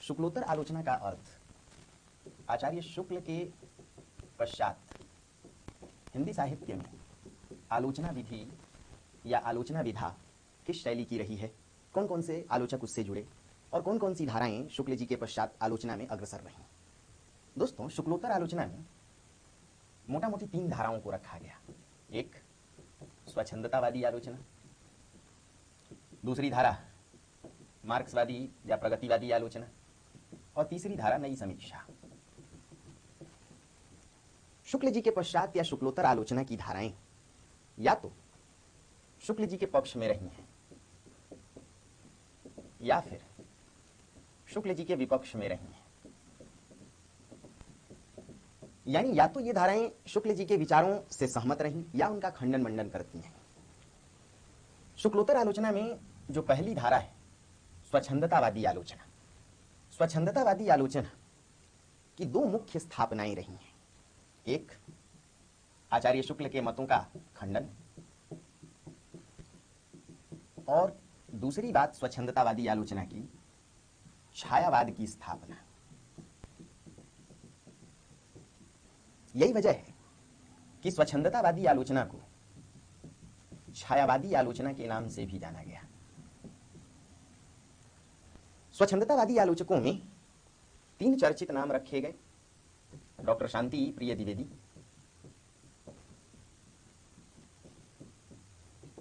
शुक्लोत्तर आलोचना का अर्थ आचार्य शुक्ल के पश्चात हिंदी साहित्य में आलोचना विधि या आलोचना विधा किस शैली की रही है, कौन कौन से आलोचक उससे जुड़े और कौन कौन सी धाराएं शुक्ल जी के पश्चात आलोचना में अग्रसर रहीं। दोस्तों, शुक्लोत्तर आलोचना में मोटा मोटी 3 धाराओं को रखा गया। एक स्वच्छंदतावादी आलोचना, दूसरी धारा मार्क्सवादी या प्रगतिवादी आलोचना और तीसरी धारा नई समीक्षा। शुक्ल जी के पश्चात या शुक्लोत्तर आलोचना की धाराएं या तो शुक्ल जी के पक्ष में रही हैं या फिर शुक्ल जी के विपक्ष में रही हैं। यानी या तो ये धाराएं शुक्ल जी के विचारों से सहमत रहीं या उनका खंडन मंडन करती हैं। शुक्लोत्तर आलोचना में जो पहली धारा है स्वच्छंदतावादी आलोचना, स्वच्छंदतावादी आलोचना की 2 मुख्य स्थापनाएं रही हैं। एक, आचार्य शुक्ल के मतों का खंडन और दूसरी बात स्वच्छंदतावादी आलोचना की छायावाद की स्थापना। यही वजह है कि स्वच्छंदतावादी आलोचना को छायावादी आलोचना के नाम से भी जाना गया। स्वच्छंदतावादी आलोचकों में 3 चर्चित नाम रखे गए। डॉक्टर शांति प्रिय द्विवेदी,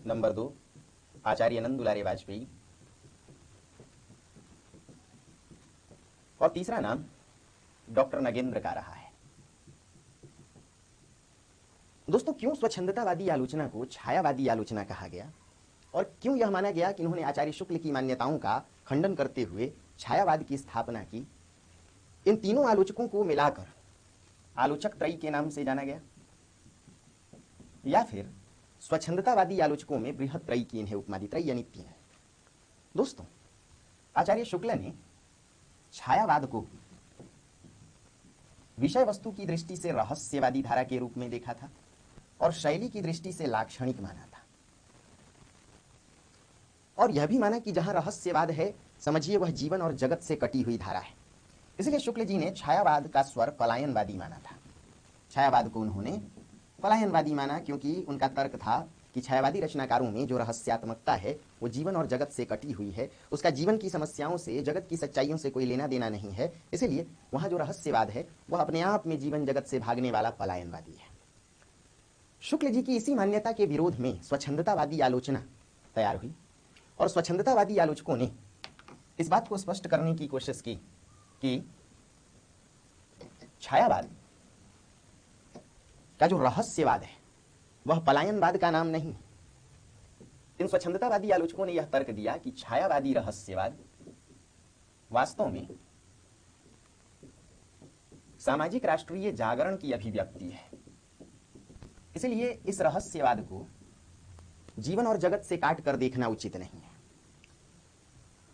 नंबर 2 आचार्य नंद दुलारे वाजपेयी और तीसरा नाम डॉक्टर नगेंद्र का रहा है। दोस्तों, क्यों स्वच्छंदतावादी आलोचना को छायावादी आलोचना कहा गया और क्यों यह माना गया कि उन्होंने आचार्य शुक्ल की मान्यताओं का खंडन करते हुए छायावाद की स्थापना की? इन तीनों आलोचकों को मिलाकर आलोचक त्रयी के नाम से जाना गया या फिर स्वच्छंदतावादी आलोचकों में बृहत त्रयी की इन्हें उपमा दी, त्रयी यानी 3। दोस्तों, आचार्य शुक्ल ने छायावाद को विषय वस्तु की दृष्टि से रहस्यवादी धारा के रूप में देखा था और शैली की दृष्टि से लाक्षणिक माना था और यह भी माना कि जहां रहस्यवाद है, समझिए वह जीवन और जगत से कटी हुई धारा है। इसलिए शुक्ल जी ने छायावाद का स्वर पलायनवादी माना था। छायावाद को उन्होंने पलायनवादी माना क्योंकि उनका तर्क था कि छायावादी रचनाकारों में जो रहस्यात्मकता है वो जीवन और जगत से कटी हुई है, उसका जीवन की समस्याओं से, जगत की सच्चाइयों से कोई लेना देना नहीं है। इसलिए वहां जो रहस्यवाद है वह अपने आप में जीवन जगत से भागने वाला पलायनवादी है। शुक्ल जी की इसी मान्यता के विरोध में स्वच्छंदतावादी आलोचना तैयार हुई और स्वच्छंदतावादी आलोचकों ने इस बात को स्पष्ट करने की कोशिश की कि छायावाद का जो रहस्यवाद है वह पलायनवाद का नाम नहीं। इन स्वच्छंदतावादी आलोचकों ने यह तर्क दिया कि छायावादी रहस्यवाद वास्तव में सामाजिक राष्ट्रीय जागरण की अभिव्यक्ति है। इसलिए इस रहस्यवाद को जीवन और जगत से काट कर देखना उचित नहीं है।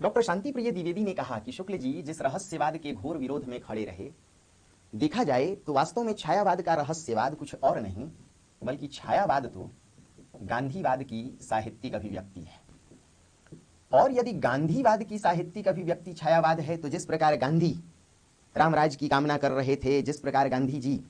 डॉक्टर शांति प्रिय द्विवेदी ने कहा कि शुक्ल जी जिस रहस्यवाद के घोर विरोध में खड़े रहे, देखा जाए तो वास्तव में छायावाद का रहस्यवाद कुछ और नहीं बल्कि छायावाद तो गांधीवाद की साहित्यिक अभिव्यक्ति है। और यदि गांधीवाद की साहित्यिक अभिव्यक्ति छायावाद है तो जिस प्रकार गांधी रामराज की कामना कर रहे थे, जिस प्रकार गांधी जी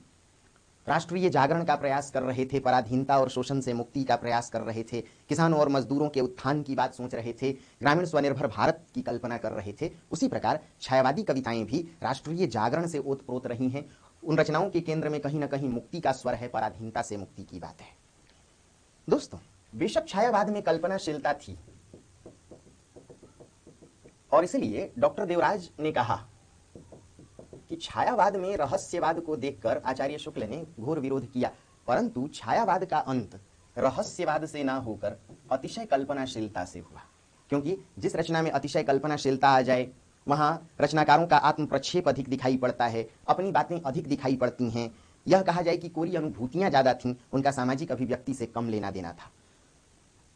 राष्ट्रीय जागरण का प्रयास कर रहे थे, पराधीनता और शोषण से मुक्ति का प्रयास कर रहे थे, किसानों और मजदूरों के उत्थान की बात सोच रहे थे, ग्रामीण स्वनिर्भर भारत की कल्पना कर रहे थे, उसी प्रकार छायावादी कविताएं भी राष्ट्रीय जागरण से ओतप्रोत रही हैं। उन रचनाओं के केंद्र में कहीं ना कहीं मुक्ति का स्वर है, पराधीनता से मुक्ति की बात है। दोस्तों, बेशक छायावाद में कल्पनाशीलता थी और इसलिए डॉक्टर देवराज ने कहा कि छायावाद में रहस्यवाद को देखकर आचार्य शुक्ल ने घोर विरोध किया, परंतु छायावाद का अंत रहस्यवाद से ना होकर अतिशय कल्पनाशीलता से हुआ। क्योंकि जिस रचना में अतिशय कल्पनाशीलता आ जाए वहां रचनाकारों का आत्म प्रक्षेप अधिक दिखाई पड़ता है, अपनी बातें अधिक दिखाई पड़ती हैं। यह कहा जाए कि कोरी अनुभूतियां ज्यादा थीं, उनका सामाजिक अभिव्यक्ति से कम लेना देना था।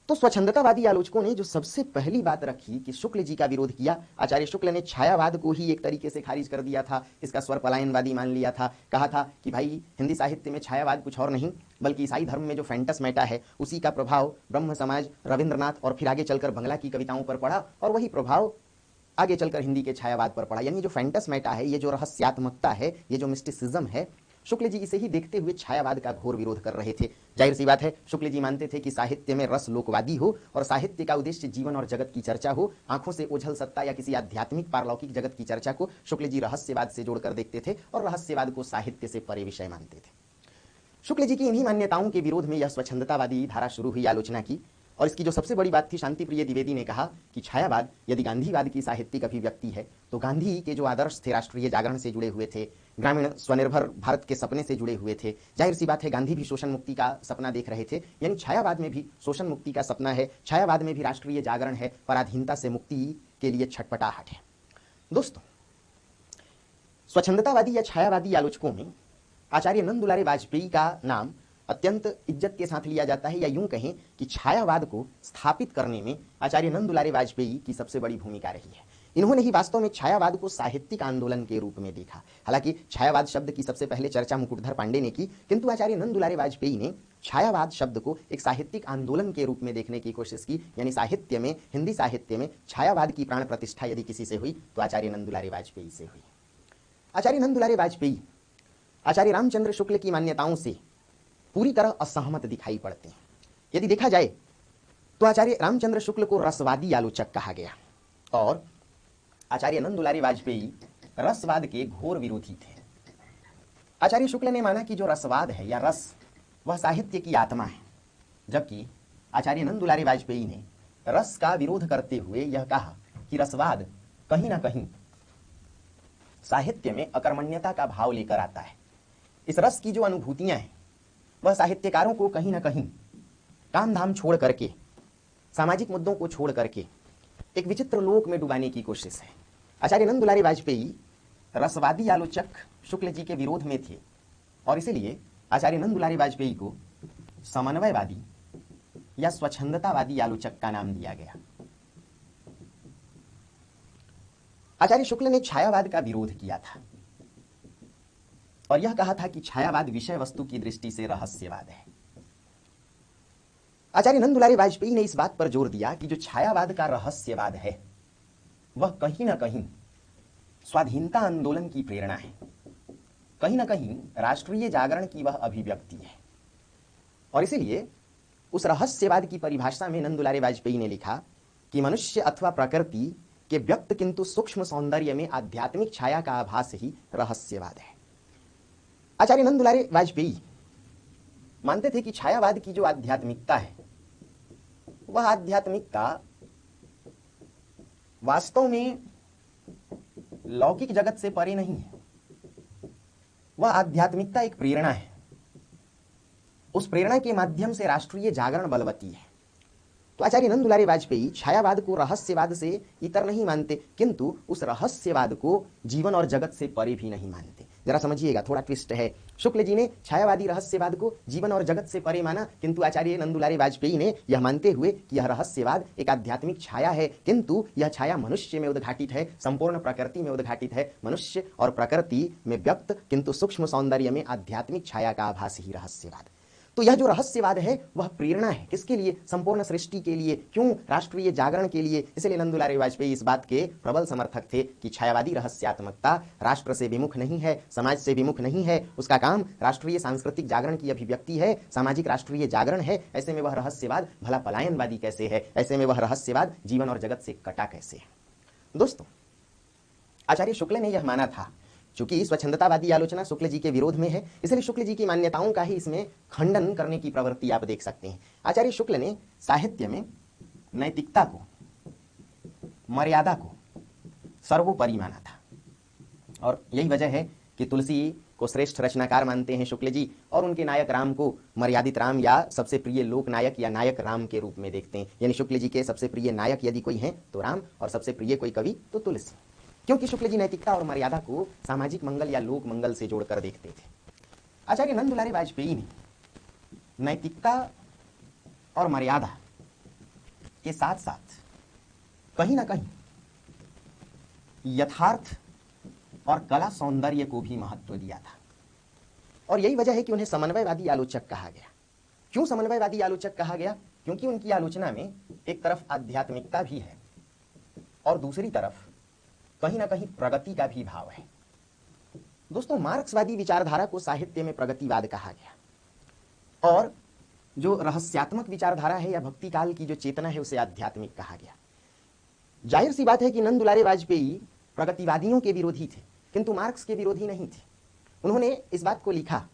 तो स्वच्छंदतावादी आलोचकों ने जो सबसे पहली बात रखी कि शुक्ल जी का विरोध किया, आचार्य शुक्ल ने छायावाद को ही एक तरीके से खारिज कर दिया था, इसका स्वर पलायनवादी मान लिया था। कहा था कि भाई हिंदी साहित्य में छायावाद कुछ और नहीं बल्कि ईसाई धर्म में जो फैंटस मेटा है उसी का प्रभाव ब्रह्म समाज, रविंद्रनाथ और फिर आगे चलकर बंगला की कविताओं पर पड़ा और वही प्रभाव आगे चलकर हिंदी के छायावाद पर पड़ा। यानी जो फैंटस्मेटा है, ये जो रहस्यात्मकता है, ये जो मिस्टिसिज्म है, शुक्ल जी इसे ही देखते हुए छायावाद का घोर विरोध कर रहे थे। जाहिर सी बात है, शुक्ल जी मानते थे कि साहित्य में रस लोकवादी हो और साहित्य का उद्देश्य जीवन और जगत की चर्चा हो। आंखों से ओझल सत्ता या किसी आध्यात्मिक पारलौकिक जगत की चर्चा को शुक्ल जी रहस्यवाद से जोड़कर देखते थे और रहस्यवाद को साहित्य से परे विषय मानते थे। शुक्ल जी की इन्हीं मान्यताओं के विरोध में यह स्वच्छंदतावादी धारा शुरू हुई, आलोचना की। और इसकी जो सबसे बड़ी बात थी, शांतिप्रिय द्विवेदी ने कहा कि छायावाद यदि गांधीवाद की साहित्यिक अभिव्यक्ति है तो गांधी के जो आदर्श थे राष्ट्रीय जागरण से जुड़े हुए थे, ग्रामीण स्वनिर्भर भारत के सपने से जुड़े हुए थे। जाहिर सी बात है, गांधी भी शोषण मुक्ति का सपना देख रहे थे, यानी छायावाद में भी शोषण मुक्ति का सपना है, छायावाद में भी राष्ट्रीय जागरण है, पराधीनता से मुक्ति के लिए छटपटाहट है। दोस्तों, स्वच्छंदतावादी या छायावादी आलोचकों में आचार्य नंद दुलारे वाजपेयी का नाम अत्यंत इज्जत के साथ लिया जाता है, या यूं कहें कि छायावाद को स्थापित करने में आचार्य नंद दुलारे वाजपेयी की सबसे बड़ी भूमिका रही है। इन्होंने ही वास्तव में छायावाद को साहित्यिक आंदोलन के रूप में देखा। हालांकि छायावाद शब्द की सबसे पहले चर्चा मुकुटधर पांडे ने की, किंतु आचार्य नंद दुलारे वाजपेयी ने छायावाद शब्द को एक साहित्यिक आंदोलन के रूप में देखने की कोशिश की। यानी साहित्य में, हिंदी साहित्य में छायावाद की प्राण प्रतिष्ठा यदि किसी से हुई तो आचार्य नंद दुलारे वाजपेयी से हुई। आचार्य नंद दुलारे वाजपेयी आचार्य रामचंद्र शुक्ल की मान्यताओं से पूरी तरह असहमत दिखाई पड़ते हैं। यदि देखा जाए तो आचार्य रामचंद्र शुक्ल को रसवादी आलोचक कहा गया और आचार्य नंद दुलारे वाजपेयी रसवाद के घोर विरोधी थे। आचार्य शुक्ल ने माना कि जो रसवाद है या रस, वह साहित्य की आत्मा है, जबकि आचार्य नंद दुलारे वाजपेयी ने रस का विरोध करते हुए यह कहा कि रसवाद कहीं ना कहीं साहित्य में अकर्मण्यता का भाव लेकर आता है। इस रस की जो अनुभूतियां हैं वह साहित्यकारों को कहीं ना कहीं काम धाम छोड़ करके, सामाजिक मुद्दों को छोड़ करके एक विचित्र लोक में डुबाने की कोशिश है। आचार्य नंद दुलारे वाजपेयी रसवादी आलोचक शुक्ल जी के विरोध में थे और इसीलिए आचार्य नंद दुलारे वाजपेयी को समन्वयवादी या स्वच्छंदतावादी आलोचक का नाम दिया गया। आचार्य शुक्ल ने छायावाद का विरोध किया था और यह कहा था कि छायावाद विषय वस्तु की दृष्टि से रहस्यवाद है। आचार्य नंद दुलारे वाजपेयी ने इस बात पर जोर दिया कि जो छायावाद का रहस्यवाद है वह कहीं ना कहीं स्वाधीनता आंदोलन की प्रेरणा है, कहीं ना कहीं राष्ट्रीय जागरण की वह अभिव्यक्ति है। और इसीलिए उस रहस्यवाद की परिभाषा में नंद दुलारे वाजपेयी ने लिखा कि मनुष्य अथवा प्रकृति के व्यक्त किंतु सूक्ष्म सौंदर्य में आध्यात्मिक छाया का आभास ही रहस्यवाद है। आचार्य नंद दुलारे वाजपेयी मानते थे कि छायावाद की जो आध्यात्मिकता है वह आध्यात्मिकता वास्तव में लौकिक जगत से परे नहीं है। वह आध्यात्मिकता एक प्रेरणा है, उस प्रेरणा के माध्यम से राष्ट्रीय जागरण बलवती है। तो आचार्य नंद दुलारे वाजपेयी छायावाद को रहस्यवाद से इतर नहीं मानते, किंतु उस रहस्यवाद को जीवन और जगत से परे भी नहीं मानते। जरा समझिएगा, थोड़ा ट्विस्ट है। शुक्ल जी ने छायावादी रहस्यवाद को जीवन और जगत से परे माना, किंतु आचार्य नंद दुलारे वाजपेयी ने यह मानते हुए कि यह रहस्यवाद एक आध्यात्मिक छाया है, किंतु यह छाया मनुष्य में उद्घाटित है, संपूर्ण प्रकृति में उद्घाटित है। मनुष्य और प्रकृति में व्यक्त किंतु सूक्ष्म सौंदर्य में आध्यात्मिक छाया का आभास ही रहस्यवाद। तो यह जो रहस्यवाद है वह प्रेरणा है, किसके लिए? संपूर्ण सृष्टि के लिए। क्यों? राष्ट्रीय जागरण के लिए। इसलिए नंद दुलारे वाजपेयी इस बात के प्रबल समर्थक थे कि छायावादी रहस्यात्मकता राष्ट्र से विमुख नहीं है, समाज से विमुख नहीं है। उसका काम राष्ट्रीय सांस्कृतिक जागरण की अभिव्यक्ति है, सामाजिक राष्ट्रीय जागरण है। ऐसे में वह रहस्यवाद भला पलायनवादी कैसे है? ऐसे में वह रहस्यवाद जीवन और जगत से कटा कैसे है? दोस्तों, आचार्य शुक्ल ने यह माना था, चूंकि स्वच्छंदतावादी आलोचना शुक्ल जी के विरोध में है, इसलिए शुक्ल जी की मान्यताओं का ही इसमें खंडन करने की प्रवृत्ति आप देख सकते हैं। आचार्य शुक्ल ने साहित्य में नैतिकता को, मर्यादा को सर्वोपरि माना था और यही वजह है कि तुलसी को श्रेष्ठ रचनाकार मानते हैं शुक्ल जी और उनके नायक राम को मर्यादित राम या सबसे प्रिय लोक नायक या नायक राम के रूप में देखते हैं। यानी शुक्ल जी के सबसे प्रिय नायक यदि कोई है तो राम और सबसे प्रिय कोई कवि तो तुलसी, क्योंकि शुक्ल जी नैतिकता और मर्यादा को सामाजिक मंगल या लोक मंगल से जोड़कर देखते थे। आचार्य नंद दुलारे वाजपेयी ने नैतिकता और मर्यादा के साथ साथ कहीं ना कहीं यथार्थ और कला सौंदर्य को भी महत्व दिया था और यही वजह है कि उन्हें समन्वयवादी आलोचक कहा गया। क्यों समन्वयवादी आलोचक कहा गया? क्योंकि उनकी आलोचना में एक तरफ आध्यात्मिकता भी है और दूसरी तरफ कहीं ना कहीं प्रगति का भी भाव है। दोस्तों, मार्क्सवादी विचारधारा को साहित्य में प्रगतिवाद कहा गया और जो रहस्यात्मक विचारधारा है या भक्ति काल की जो चेतना है उसे आध्यात्मिक कहा गया। जाहिर सी बात है कि नंद दुलारे वाजपेयी प्रगतिवादियों के विरोधी थे, किंतु मार्क्स के विरोधी नहीं थे। उन्होंने इस बात को लिखा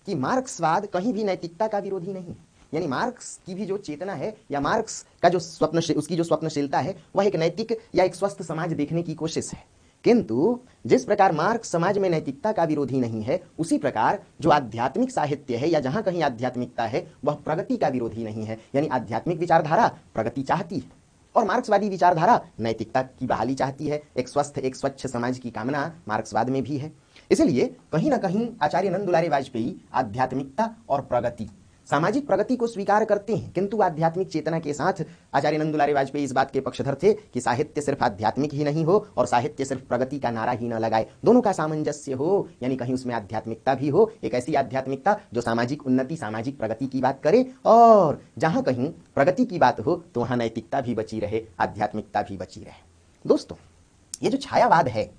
कि मार्क्सवाद कहीं भी नैतिकता का विरोधी नहीं है, यानी मार्क्स की भी जो चेतना है या मार्क्स का जो उसकी जो स्वप्नशीलता है वह एक नैतिक या एक स्वस्थ समाज देखने की कोशिश है। किंतु जिस प्रकार मार्क्स समाज में नैतिकता का विरोधी नहीं है, उसी प्रकार जो आध्यात्मिक साहित्य है या जहां कहीं आध्यात्मिकता है वह प्रगति का विरोधी नहीं है, यानी आध्यात्मिक विचारधारा प्रगति चाहती है और मार्क्सवादी विचारधारा नैतिकता की बहाली चाहती है। एक स्वस्थ एक स्वच्छ समाज की कामना मार्क्सवाद में भी है। इसलिए कहीं ना कहीं आचार्य नंद दुलारे वाजपेयी आध्यात्मिकता और प्रगति, सामाजिक प्रगति को स्वीकार करते हैं, किंतु आध्यात्मिक चेतना के साथ आचार्य नंद दुलारे वाजपेयी इस बात के पक्षधर थे कि साहित्य सिर्फ आध्यात्मिक ही नहीं हो और साहित्य सिर्फ प्रगति का नारा ही न लगाए, दोनों का सामंजस्य हो, यानी कहीं उसमें आध्यात्मिकता भी हो, एक ऐसी आध्यात्मिकता जो सामाजिक उन्नति सामाजिक प्रगति की बात करे और जहां कहीं प्रगति की बात हो तो वहां नैतिकता भी बची रहे, आध्यात्मिकता भी बची रहे। दोस्तों, ये जो छायावाद है,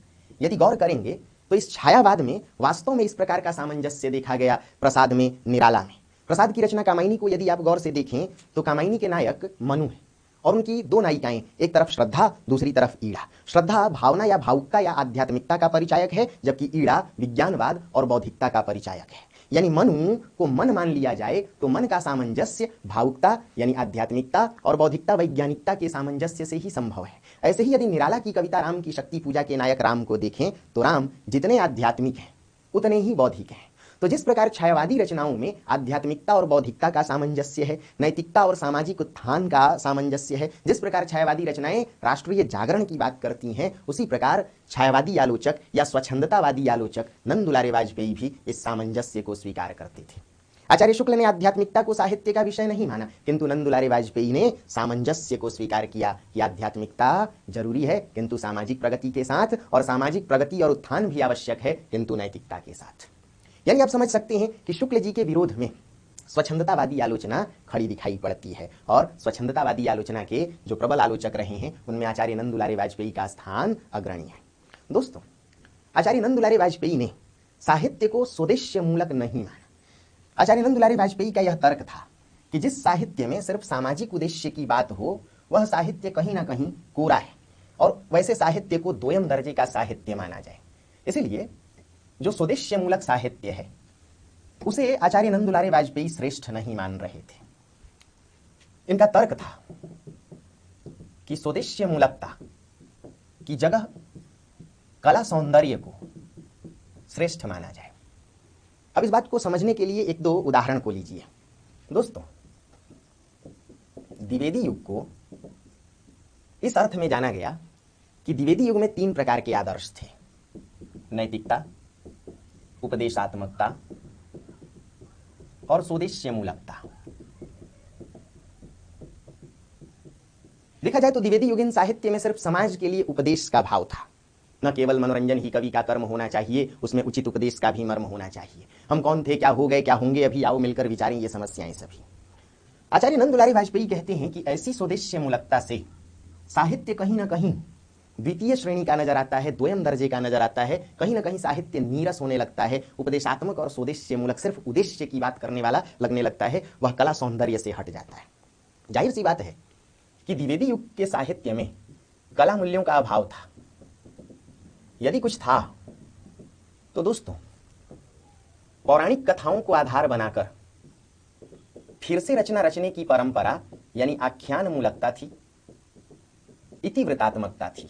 यदि गौर करेंगे तो इस छायावाद में वास्तव में इस प्रकार का सामंजस्य देखा गया प्रसाद में, निराला में। प्रसाद की रचना कामायनी को यदि आप गौर से देखें तो कामायनी के नायक मनु है और उनकी दो नायिकाएं, एक तरफ श्रद्धा, दूसरी तरफ ईड़ा। श्रद्धा भावना या भावुकता या आध्यात्मिकता का परिचायक है, जबकि ईड़ा विज्ञानवाद और बौद्धिकता का परिचायक है। यानी मनु को मन मान लिया जाए तो मन का सामंजस्य भावुकता यानी आध्यात्मिकता और बौद्धिकता वैज्ञानिकता के सामंजस्य से ही संभव है। ऐसे ही यदि निराला की कविता राम की शक्ति पूजा के नायक राम को देखें तो राम जितने आध्यात्मिक हैं उतने ही बौद्धिक हैं। तो जिस प्रकार छायावादी रचनाओं में आध्यात्मिकता और बौद्धिकता का सामंजस्य है, नैतिकता और सामाजिक उत्थान का सामंजस्य है, जिस प्रकार छायावादी रचनाएं राष्ट्रीय जागरण की बात करती हैं, उसी प्रकार छायावादी आलोचक या स्वच्छंदतावादी आलोचक नंद दुलारे वाजपेयी भी इस सामंजस्य को स्वीकार करते थे। आचार्य शुक्ल ने आध्यात्मिकता को साहित्य का विषय नहीं माना, किंतु नंद दुलारे वाजपेयी ने सामंजस्य को स्वीकार किया कि आध्यात्मिकता जरूरी है किंतु सामाजिक प्रगति के साथ, और सामाजिक प्रगति और उत्थान भी आवश्यक है किंतु नैतिकता के साथ। यानी आप समझ सकते हैं कि शुक्ल जी के विरोध में स्वच्छंदतावादी आलोचना खड़ी दिखाई पड़ती है और स्वच्छंदतावादी आलोचना के जो प्रबल आलोचक रहे हैं उनमें आचार्य नंद दुलारे वाजपेयी का स्थान अग्रणी है। दोस्तों, आचार्य नंद दुलारे वाजपेयी ने साहित्य को स्वदेश्य मूलक नहीं माना। आचार्य नंद दुलारे वाजपेयी का यह तर्क था कि जिस साहित्य में सिर्फ सामाजिक उद्देश्य की बात हो वह साहित्य कहीं ना कहीं कोरा है और वैसे साहित्य को दोयम दर्जे का साहित्य माना जाए। इसलिए जो स्वदेश्य मूलक साहित्य है उसे आचार्य नंद दुलारे वाजपेयी श्रेष्ठ नहीं मान रहे थे। इनका तर्क था कि स्वदेश्य मूलकता की जगह कला सौंदर्य को श्रेष्ठ माना जाए। अब इस बात को समझने के लिए एक दो उदाहरण को लीजिए। दोस्तों, द्विवेदी युग को इस अर्थ में जाना गया कि द्विवेदी युग में तीन प्रकार के आदर्श थे: नैतिकता, उपदेशात्मकता और स्वदेश्य मूलकता। देखा जाए तो द्विवेदी युगीन साहित्य में सिर्फ समाज के लिए उपदेश का भाव था, न केवल मनोरंजन ही कवि का कर्म होना चाहिए, उसमें उचित उपदेश का भी मर्म होना चाहिए। हम कौन थे, क्या हो गए, क्या होंगे, अभी आओ मिलकर विचारें ये समस्याएं सभी। आचार्य नंद दुलारे वाजपेयी कहते हैं कि ऐसी स्वदेश्य मूलकता से साहित्य कहीं ना कहीं द्वितीय श्रेणी का नजर आता है, द्वयम दर्जे का नजर आता है, कहीं ना कहीं साहित्य नीरस होने लगता है, उपदेशात्मक और स्वदेश्य मूलक सिर्फ उद्देश्य की बात करने वाला लगने लगता है, वह कला सौंदर्य से हट जाता है। जाहिर सी बात है कि द्विवेदी युग के साहित्य में कला मूल्यों का अभाव था। यदि कुछ था तो दोस्तों पौराणिक कथाओं को आधार बनाकर फिर से रचना रचने की परंपरा यानी आख्यान मूलकता थी, इतिवृत्तात्मकता थी।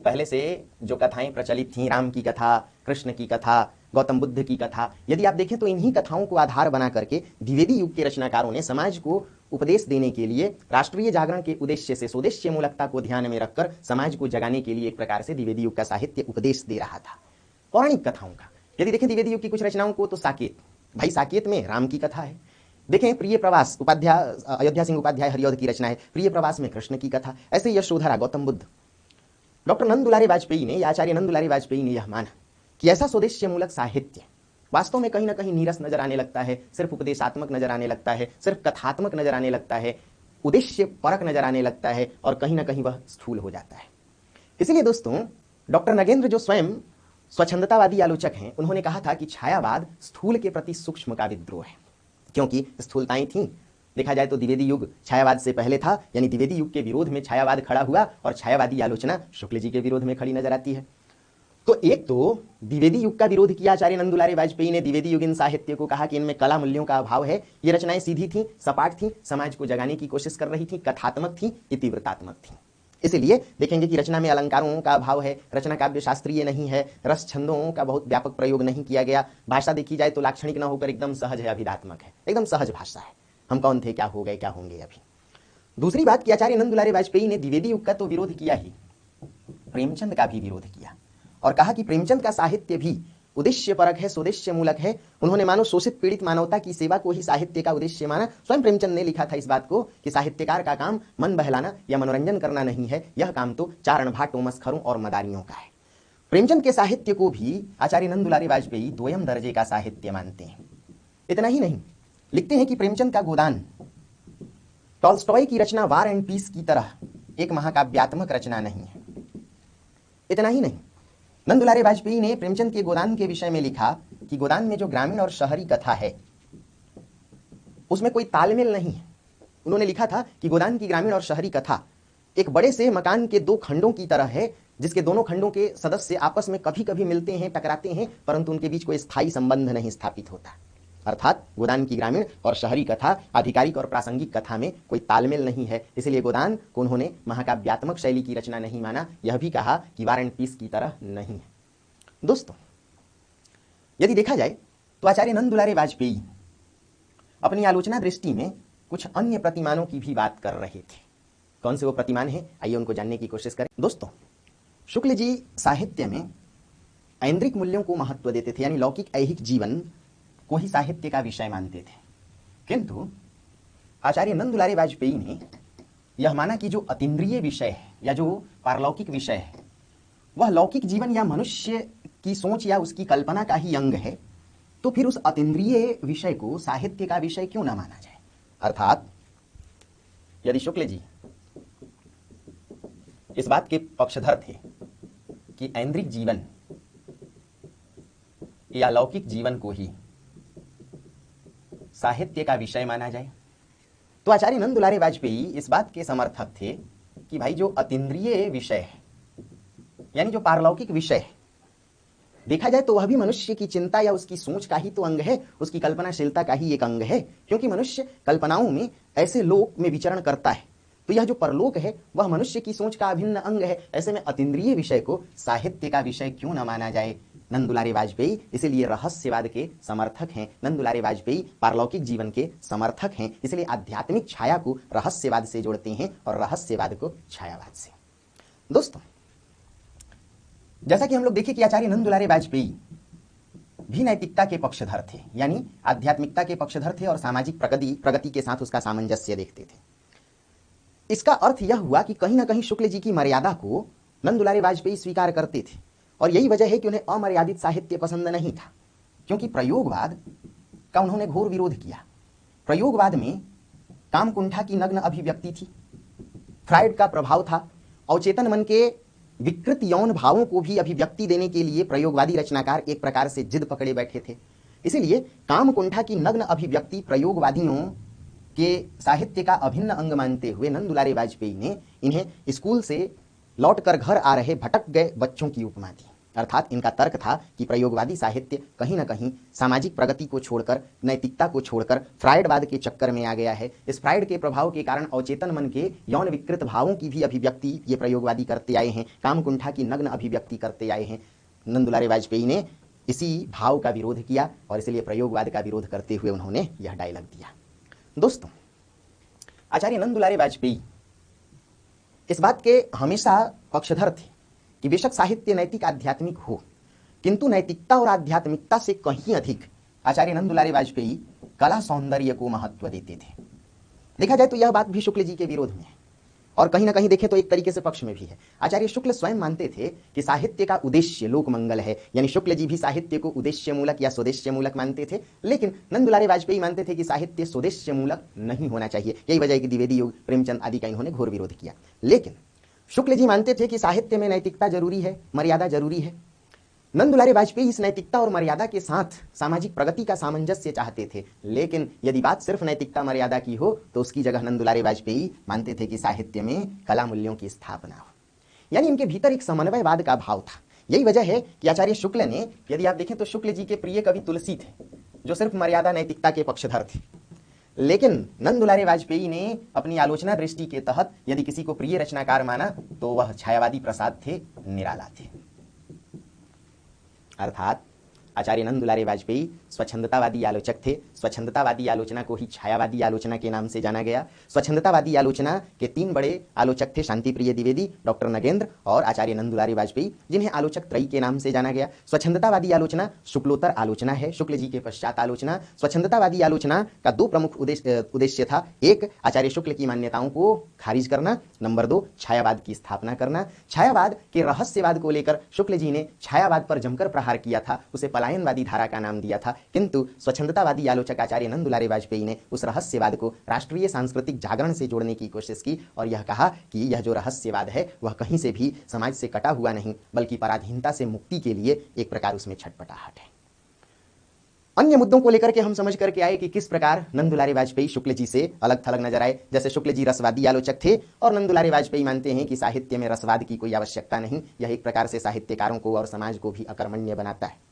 पहले से जो कथाएं प्रचलित थीं, राम की कथा, कृष्ण की कथा, गौतम बुद्ध की कथा, यदि आप देखें तो इन्हीं कथाओं को आधार बना करके द्विवेदी युग के रचनाकारों ने समाज को उपदेश देने के लिए राष्ट्रीय जागरण के उद्देश्य से स्वदेश्य मूलकता को ध्यान में रखकर समाज को जगाने के लिए एक प्रकार से द्विवेदी युग का साहित्य उपदेश दे रहा था पौराणिक कथाओं का। यदि देखें द्विवेदी युग की कुछ रचनाओं को तो साकेत, भाई साकेत में राम की कथा है। देखें प्रिय प्रवास, उपाध्याय अयोध्या सिंह उपाध्याय हरिऔध की रचना है, प्रिय प्रवास में कृष्ण की कथा। ऐसे यशोधरा, गौतम बुद्ध। डॉक्टर नंद दुलारे वाजपेयी ने या आचार्य नंद दुलारे वाजपेयी ने यह माना कि ऐसा स्वदेश्य मूलक साहित्य वास्तव में कहीं ना कहीं नीरस नजर आने लगता है, सिर्फ उपदेशात्मक नजर आने लगता है, सिर्फ कथात्मक नजर आने लगता है, उद्देश्य परक नजर आने लगता है और कहीं ना कहीं वह स्थूल हो जाता है। इसीलिए दोस्तों डॉक्टर नगेंद्र जो स्वयं स्वच्छंदतावादी आलोचक हैं, उन्होंने कहा था कि छायावाद स्थूल के प्रति सूक्ष्म का विद्रोह है, क्योंकि स्थूलताएं थीं। देखा जाए तो द्विवेदी युग छायावाद से पहले था, यानी द्विवेदी युग के विरोध में छायावाद खड़ा हुआ और छायावादी आलोचना शुक्ल जी के विरोध में खड़ी नजर आती है। तो एक तो द्विवेदी युग का विरोध किया आचार्य नंदुलारे वाजपेयी ने, द्विवेदी युगीन साहित्य को कहा कि इनमें कला मूल्यों का अभाव है, ये रचनाएं सीधी थी, सपाट थी, समाज को जगाने की कोशिश कर रही थी, कथात्मक थी, तीव्रतात्मक थी। इसलिए देखेंगे कि रचना में अलंकारों का अभाव है, रचना काव्य शास्त्रीय नहीं है, रस छंदों का बहुत व्यापक प्रयोग नहीं किया गया, भाषा देखी जाए तो लाक्षणिक न होकर एकदम सहज है, अभिधात्मक है, एकदम सहज भाषा है। हम कौन थे, क्या हो गए, क्या होंगे अभी। दूसरी बात कि आचार्य नंदुलारे वाजपेयी ने द्विवेदी युग का तो विरोध किया ही, प्रेमचंद का भी विरोध किया और कहा कि प्रेमचंद का साहित्य भी उद्देश्य परक है, स्वदेश्य मूलक है। उन्होंने मानो शोषित पीड़ित मानवता की सेवा को ही साहित्य का उद्देश्य माना। स्वयं प्रेमचंद ने लिखा था इस बात को कि साहित्यकार का काम मन बहलाना या मनोरंजन करना नहीं है, यह काम तो चारण भाटों, मस्खरों और मदारियों का है। प्रेमचंद के साहित्य को भी आचार्य नंदुलारे वाजपेयी दोयम दर्जे का साहित्य मानते हैं। इतना ही नहीं, लिखते हैं कि प्रेमचंद का गोदान टॉल्स्टॉय की रचना वार एंड पीस की तरह एक महाकाव्यात्मक रचना नहीं है। इतना ही नहीं, नंदुलारे वाजपेयी ने प्रेमचंद के गोदान के विषय में लिखा कि गोदान में जो ग्रामीण और शहरी कथा है उसमें कोई तालमेल नहीं है। उन्होंने लिखा था कि गोदान की ग्रामीण और शहरी कथा एक बड़े से मकान के दो खंडों की तरह है, जिसके दोनों खंडों के सदस्य आपस में कभी कभी मिलते हैं, टकराते हैं, परंतु उनके बीच कोई स्थायी संबंध नहीं स्थापित होता। अर्थात गोदान की ग्रामीण और शहरी कथा आधिकारिक और प्रासंगिक कथा में कोई तालमेल नहीं है। इसलिए गोदान को उन्होंने महाकाव्यात्मक शैली की रचना नहीं माना। यह भी कहा कि वार एंड पीस की तरह नहीं है। दोस्तों, यदि देखा जाए तो आचार्य नंदुलारे वाजपेयी अपनी आलोचना दृष्टि में कुछ अन्य प्रतिमानों की भी बात कर रहे थे। कौन से वो प्रतिमान हैं, आइए उनको जानने की कोशिश करें। दोस्तों, शुक्ल जी साहित्य में ऐन्द्रिक मूल्यों को महत्व देते थे, यानी लौकिक ऐहिक जीवन को ही साहित्य का विषय मानते थे। किंतु आचार्य नंदुलारे वाजपेयी ने यह माना कि जो अतीन्द्रिय विषय है या जो पारलौकिक विषय है वह लौकिक जीवन या मनुष्य की सोच या उसकी कल्पना का ही अंग है, तो फिर उस अतीन्द्रिय विषय को साहित्य का विषय क्यों ना माना जाए। अर्थात यदि शुक्ल जी इस बात के पक्षधर थे कि ऐन्द्रिक जीवन या लौकिक जीवन को ही साहित्य का विषय माना जाए, तो आचार्य नंदुलारे वाजपेयी इस बात के समर्थक थे कि भाई जो अतीन्द्रिय विषय है यानी जो पारलौकिक विषय है, देखा जाए तो वह भी मनुष्य की चिंता या उसकी सोच का ही तो अंग है, उसकी कल्पनाशीलता का ही एक अंग है, क्योंकि मनुष्य कल्पनाओं में ऐसे लोक में विचरण करता है। तो यह जो परलोक है वह मनुष्य की सोच का अभिन्न अंग है। ऐसे में अतीन्द्रिय विषय को साहित्य का विषय क्यों न माना जाए। नंदुलारे वाजपेयी इसीलिए रहस्यवाद के समर्थक हैं, नंदुलारे वाजपेयी पारलौकिक जीवन के समर्थक हैं, इसलिए आध्यात्मिक छाया को रहस्यवाद से जोड़ते हैं और रहस्यवाद को छायावाद से। दोस्तों, जैसा कि हम लोग देखें कि आचार्य नंदुलारे वाजपेयी भी नैतिकता के पक्षधर थे, यानी आध्यात्मिकता के पक्षधर थे और सामाजिक प्रगति के साथ उसका सामंजस्य देखते थे। इसका अर्थ यह हुआ कि कहीं ना कहीं शुक्ल जी की मर्यादा को नंदुलारे वाजपेयी स्वीकार करते थे, और यही वजह है कि उन्हें अमर्यादित साहित्य पसंद नहीं था, क्योंकि प्रयोगवाद का उन्होंने घोर विरोध किया। प्रयोगवाद में कामकुंठा की नग्न अभिव्यक्ति थी, फ्रायड का प्रभाव था, अवचेतन मन के विकृत यौन भावों को भी अभिव्यक्ति देने के लिए प्रयोगवादी रचनाकार एक प्रकार से जिद पकड़े बैठे थे। इसीलिए कामकुंठा की नग्न अभिव्यक्ति प्रयोगवादियों के साहित्य का अभिन्न अंग मानते हुए नंदुलारे वाजपेयी ने इन्हें स्कूल से लौटकर घर आ रहे भटक गए बच्चों की उपमा दी। अर्थात इनका तर्क था कि प्रयोगवादी साहित्य कहीं ना कहीं सामाजिक प्रगति को छोड़कर, नैतिकता को छोड़कर फ्रायडवाद के चक्कर में आ गया है। इस फ्रायड के प्रभाव के कारण अवचेतन मन के यौन विकृत भावों की भी अभिव्यक्ति ये प्रयोगवादी करते आए हैं, कामकुंठा की नग्न अभिव्यक्ति करते आए हैं। नंदुलारे वाजपेयी ने इसी भाव का विरोध किया और इसलिए प्रयोगवाद का विरोध करते हुए उन्होंने यह डायलॉग दिया। दोस्तों, आचार्य नंदुलारे वाजपेयी इस बात के हमेशा पक्षधर थे कि बेशक साहित्य नैतिक आध्यात्मिक हो, किंतु नैतिकता और आध्यात्मिकता से कहीं अधिक आचार्य नंदुलारे वाजपेयी कला सौंदर्य को महत्व देते थे। देखा जाए तो यह बात भी शुक्ल जी के विरोध में है और कहीं ना कहीं देखें तो एक तरीके से पक्ष में भी है। आचार्य शुक्ल स्वयं मानते थे कि साहित्य का उद्देश्य लोक मंगल है, यानी शुक्ल जी भी साहित्य को उद्देश्य मूलक या स्वदेश्य मूलक मानते थे, लेकिन नंदुलारे वाजपेयी मानते थे कि साहित्य स्वदेश्य मूलक नहीं होना चाहिए। यही वजह है कि द्विवेदी युग, प्रेमचंद आदि का इन्होंने घोर विरोध किया। लेकिन शुक्ल जी मानते थे कि साहित्य में नैतिकता जरूरी है, मर्यादा जरूरी है। नंद दुलारे वाजपेयी इस नैतिकता और मर्यादा के साथ सामाजिक प्रगति का सामंजस्य चाहते थे, लेकिन यदि बात सिर्फ नैतिकता मर्यादा की हो तो उसकी जगह नंद दुलारे वाजपेयी मानते थे कि साहित्य में कला मूल्यों की स्थापना हो। यानी इनके भीतर एक समन्वयवाद का भाव था। यही वजह है कि आचार्य शुक्ल ने, यदि आप देखें तो शुक्ल जी के प्रिय कवि तुलसी थे, जो सिर्फ मर्यादा नैतिकता के पक्षधर थे, लेकिन नंद दुलारे वाजपेयी ने अपनी आलोचना दृष्टि के तहत यदि किसी को प्रिय रचनाकार माना तो वह छायावादी प्रसाद थे, निराला थे। अर्थात आचार्य नंद दुलारे वाजपेयी स्वच्छंदतावादी आलोचक थे। स्वच्छंदतावादी आलोचना को ही छायावादी आलोचना के नाम से जाना गया। स्वच्छंदतावादी आलोचना के 3 बड़े आलोचक थे, शांतिप्रिय द्विवेदी, डॉक्टर नगेंद्र और आचार्य नंद दुलारे वाजपेयी, जिन्हें आलोचक त्रयी के नाम से जाना गया। स्वच्छंदतावादी आलोचना शुक्लोत्तर आलोचना है, शुक्ल जी के पश्चात आलोचना। स्वच्छंदतावादी आलोचना का 2 प्रमुख उद्देश्य था। एक, आचार्य शुक्ल की मान्यताओं को खारिज करना। नंबर 2, छायावाद की स्थापना करना। छायावाद के रहस्यवाद को लेकर शुक्ल जी ने छायावाद पर जमकर प्रहार किया था, उसे पलायनवादी धारा का नाम दिया था। किंतु स्वच्छंदतावादी आलोचक आचार्य नंद दुलारे वाजपेयी ने उस रहस्यवाद को राष्ट्रीय सांस्कृतिक जागरण से जोड़ने की कोशिश की और यह कहा कि यह जो रहस्यवाद है वह कहीं से भी समाज से कटा हुआ नहीं, बल्कि पराधीनता से मुक्ति के लिए एक प्रकार उसमें छटपटाहट है। अन्य मुद्दों को लेकर के हम समझ करके आए कि किस प्रकार नंद दुलारे वाजपेयी शुक्ल जी से अलग थलग नजर आए। जैसे शुक्ल जी रसवादी आलोचक थे और नंद दुलारे वाजपेयी मानते हैं कि साहित्य में रसवाद की कोई आवश्यकता नहीं, यह एक प्रकार से साहित्यकारों को और समाज को भी अकर्मण्य बनाता है।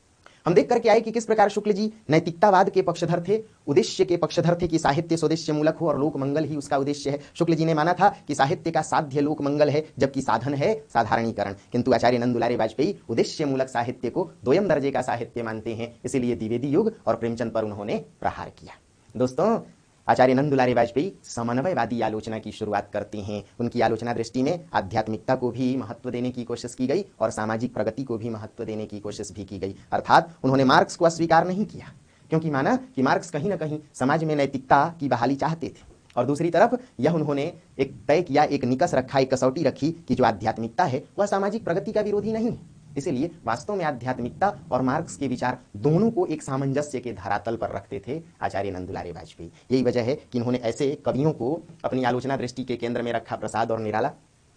हम देख करके आए कि किस प्रकार शुक्ल जी नैतिकतावाद के पक्षधर थे, उद्देश्य के पक्षधर थे कि साहित्य स्वदेश्य मूलक हो और लोक मंगल ही उसका उद्देश्य है। शुक्ल जी ने माना था कि साहित्य का साध्य लोक मंगल है, जबकि साधन है साधारणीकरण। किंतु आचार्य नंद दुलारे वाजपेयी उद्देश्य मूलक साहित्य को 2ym दर्जे का साहित्य मानते हैं, इसीलिए द्विवेदी युग और प्रेमचंद पर उन्होंने प्रहार किया। दोस्तों, आचार्य नंद दुलारे वाजपेयी समन्वयवादी आलोचना की शुरुआत करते हैं। उनकी आलोचना दृष्टि में आध्यात्मिकता को भी महत्व देने की कोशिश की गई और सामाजिक प्रगति को भी महत्व देने की कोशिश भी की गई। अर्थात उन्होंने मार्क्स को अस्वीकार नहीं किया, क्योंकि माना कि मार्क्स कहीं ना कहीं समाज में नैतिकता की बहाली चाहते थे, और दूसरी तरफ यह उन्होंने एक तय किया, एक निकस रखा, एक कसौटी रखी कि जो आध्यात्मिकता है वह सामाजिक प्रगति का विरोधी नहीं है। इसलिए वास्तव में आध्यात्मिकता और मार्क्स के विचार दोनों को एक सामंजस्य के धरातल पर रखते थे आचार्य नंद दुलारे वाजपेयी। यही वजह है कि उन्होंने ऐसे कवियों को अपनी आलोचना दृष्टि के केंद्र में रखा, प्रसाद और निराला।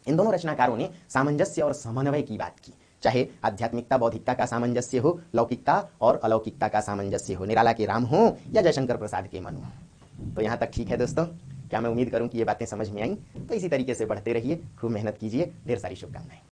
इन दोनों रचनाकारों ने सामंजस्य और समन्वय की बात की, चाहे आध्यात्मिकता बौद्धिकता का सामंजस्य हो, लौकिकता और अलौकिकता का सामंजस्य हो, निराला के राम हो या जयशंकर प्रसाद के मनु हो। तो यहाँ तक ठीक है दोस्तों, क्या मैं उम्मीद करूँ कि ये बातें समझ में आई। तो इसी तरीके से बढ़ते रहिए, खूब मेहनत कीजिए, ढेर सारी शुभकामनाएं।